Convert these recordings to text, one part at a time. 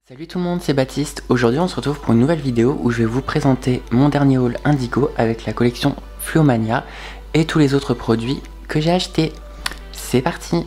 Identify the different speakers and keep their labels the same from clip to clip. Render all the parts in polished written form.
Speaker 1: Salut tout le monde, c'est Baptiste. Aujourd'hui on se retrouve pour une nouvelle vidéo où je vais vous présenter mon dernier haul Indigo avec la collection Fluomania et tous les autres produits que j'ai achetés. C'est parti!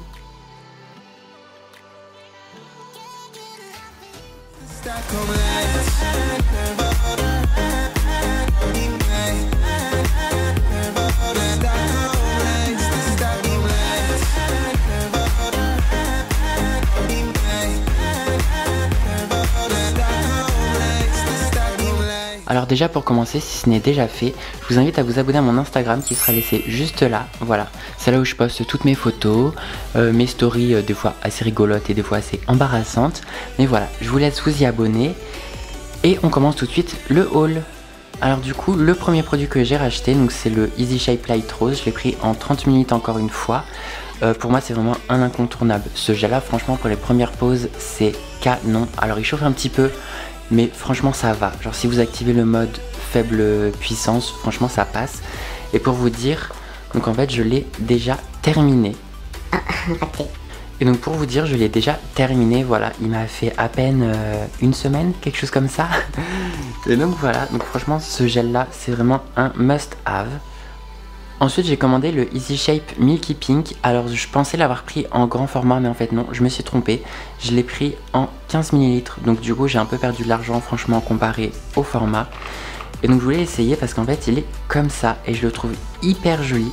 Speaker 1: Alors déjà pour commencer, si ce n'est déjà fait, je vous invite à vous abonner à mon Instagram qui sera laissé juste là, voilà. C'est là où je poste toutes mes photos, mes stories des fois assez rigolotes et des fois assez embarrassantes. Mais voilà, je vous laisse vous y abonner et on commence tout de suite le haul. Alors du coup, le premier produit que j'ai racheté, donc c'est le Easy Shape Light Rose, je l'ai pris en 30 minutes encore une fois. Pour moi c'est vraiment un incontournable. Ce gel là franchement pour les premières poses c'est canon. Alors il chauffe un petit peu mais franchement ça va. Genre si vous activez le mode faible puissance, franchement ça passe. Et pour vous dire, donc en fait je l'ai déjà terminé. Et donc pour vous dire je l'ai déjà terminé, voilà, il m'a fait à peine une semaine, quelque chose comme ça. Et donc voilà, donc franchement ce gel là c'est vraiment un must have. Ensuite j'ai commandé le Easy Shape Milky Pink. Alors je pensais l'avoir pris en grand format mais en fait non, je me suis trompé. Je l'ai pris en 15 ml. Donc du coup j'ai un peu perdu de l'argent franchement comparé au format. Et donc je voulais essayer parce qu'en fait il est comme ça et je le trouve hyper joli.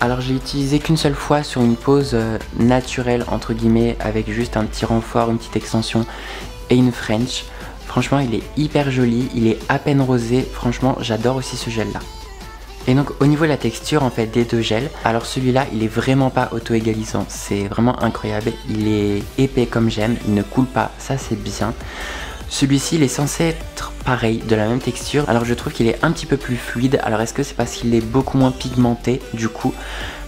Speaker 1: Alors j'ai utilisé qu'une seule fois sur une pose naturelle entre guillemets avec juste un petit renfort, une petite extension et une French. Franchement il est hyper joli, il est à peine rosé. Franchement j'adore aussi ce gel là. Et donc au niveau de la texture en fait des deux gels, alors celui-là il est vraiment pas auto-égalisant, c'est vraiment incroyable, il est épais comme j'aime, il ne coule pas, ça c'est bien. Celui-ci il est censé être pareil, de la même texture, alors je trouve qu'il est un petit peu plus fluide, alors est-ce que c'est parce qu'il est beaucoup moins pigmenté du coup,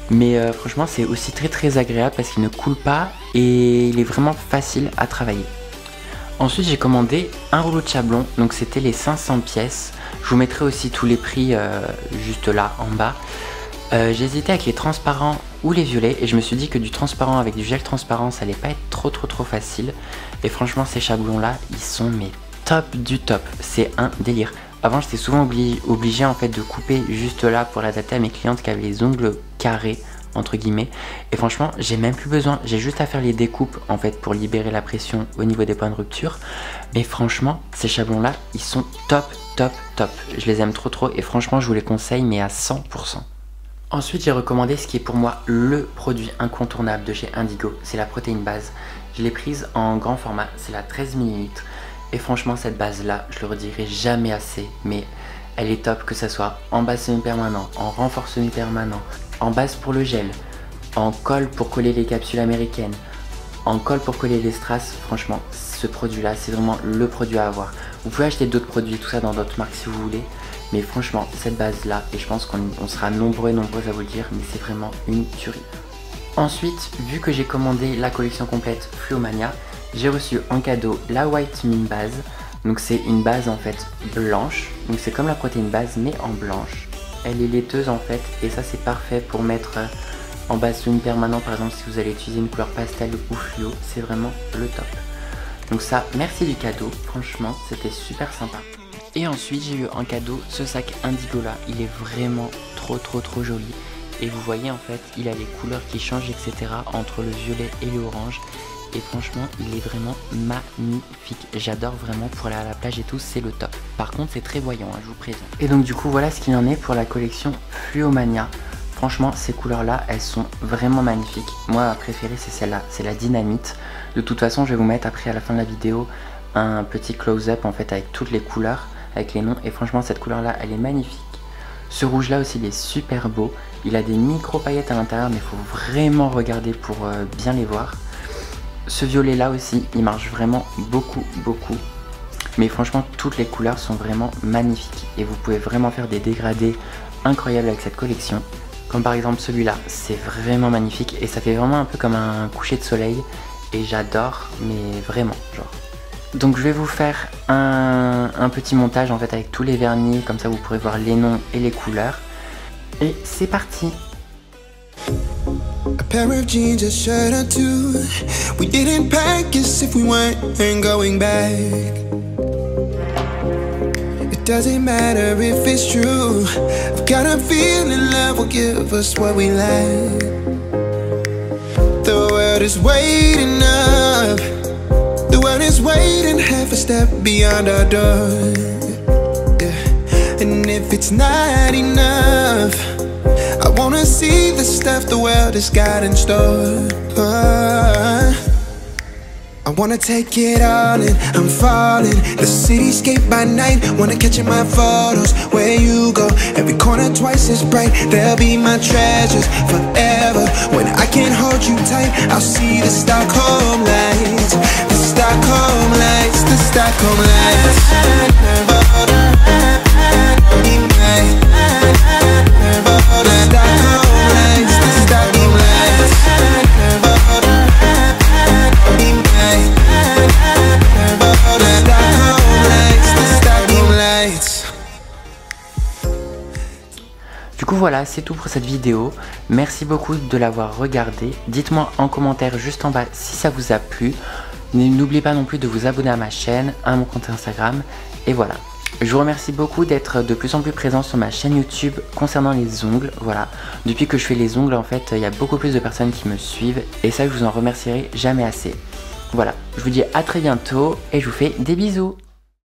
Speaker 1: mais franchement c'est aussi très agréable parce qu'il ne coule pas et il est vraiment facile à travailler. Ensuite j'ai commandé un rouleau de chablon, donc c'était les 500 pièces. Je vous mettrai aussi tous les prix juste là en bas. J'ai hésité avec les transparents ou les violets et je me suis dit que du transparent avec du gel transparent ça allait pas être trop facile. Et franchement ces chablons là ils sont mais top du top, c'est un délire. Avant j'étais souvent obligé en fait de couper juste là pour l'adapter à mes clientes qui avaient les ongles carrés entre guillemets, et franchement j'ai même plus besoin, j'ai juste à faire les découpes en fait pour libérer la pression au niveau des points de rupture. Mais franchement ces chablons là ils sont top, je les aime trop et franchement je vous les conseille mais à 100%. Ensuite j'ai recommandé ce qui est pour moi le produit incontournable de chez Indigo, c'est la protéine base. Je l'ai prise en grand format, c'est la 13 ml et franchement cette base là je le redirai jamais assez, mais elle est top, que ça soit en base semi-permanent, en renfort semi-permanent, en base pour le gel, en colle pour coller les capsules américaines, en colle pour coller les strass. Franchement ce produit là c'est vraiment le produit à avoir. Vous pouvez acheter d'autres produits, tout ça dans d'autres marques si vous voulez, mais franchement cette base là, et je pense qu'on sera nombreux à vous le dire, mais c'est vraiment une tuerie. Ensuite vu que j'ai commandé la collection complète Fluomania, j'ai reçu en cadeau la White Mine base. Donc c'est une base en fait blanche, donc c'est comme la protéine base mais en blanche. Elle est laiteuse en fait et ça c'est parfait pour mettre en base semi-permanent par exemple si vous allez utiliser une couleur pastel ou fluo, c'est vraiment le top. Donc ça, merci du cadeau, franchement c'était super sympa. Et ensuite j'ai eu en cadeau ce sac Indigo là, il est vraiment trop joli. Et vous voyez en fait il a les couleurs qui changent etc. entre le violet et le orange. Et franchement il est vraiment magnifique, j'adore vraiment pour aller à la plage et tout, c'est le top. Par contre c'est très voyant hein, je vous préviens. Et donc du coup voilà ce qu'il en est pour la collection Fluomania. Franchement ces couleurs là elles sont vraiment magnifiques. Moi ma préférée c'est celle-là, c'est la dynamite. De toute façon je vais vous mettre après à la fin de la vidéo un petit close-up en fait avec toutes les couleurs, avec les noms. Et franchement cette couleur là elle est magnifique. Ce rouge là aussi il est super beau, il a des micro paillettes à l'intérieur mais il faut vraiment regarder pour bien les voir. Ce violet là aussi il marche vraiment beaucoup. Mais franchement toutes les couleurs sont vraiment magnifiques et vous pouvez vraiment faire des dégradés incroyables avec cette collection. Comme par exemple celui-là, c'est vraiment magnifique et ça fait vraiment un peu comme un coucher de soleil et j'adore, mais vraiment genre. Donc je vais vous faire un petit montage en fait avec tous les vernis, comme ça vous pourrez voir les noms et les couleurs. Et c'est parti.
Speaker 2: pair of jeans, a shirt or two. We didn't pack as if we weren't going back. It doesn't matter if it's true. I've got a feeling love will give us what we lack. The world is waiting up. The world is waiting half a step beyond our door. Yeah. And if it's not enough, I wanna see the stuff the world has got in store. I wanna take it all in, I'm falling. The cityscape by night, wanna catch in my photos. Where you go, every corner twice as bright. They'll be my treasures forever. When I can't hold you tight, I'll see the Stockholm lights. The Stockholm lights, the Stockholm lights.
Speaker 1: Du coup voilà, c'est tout pour cette vidéo. Merci beaucoup de l'avoir regardé. Dites-moi en commentaire juste en bas si ça vous a plu. N'oubliez pas non plus de vous abonner à ma chaîne, à mon compte Instagram. Et voilà. Je vous remercie beaucoup d'être de plus en plus présent sur ma chaîne YouTube concernant les ongles. Voilà. Depuis que je fais les ongles, en fait, il y a beaucoup plus de personnes qui me suivent. Et ça, je vous en remercierai jamais assez. Voilà. Je vous dis à très bientôt et je vous fais des bisous.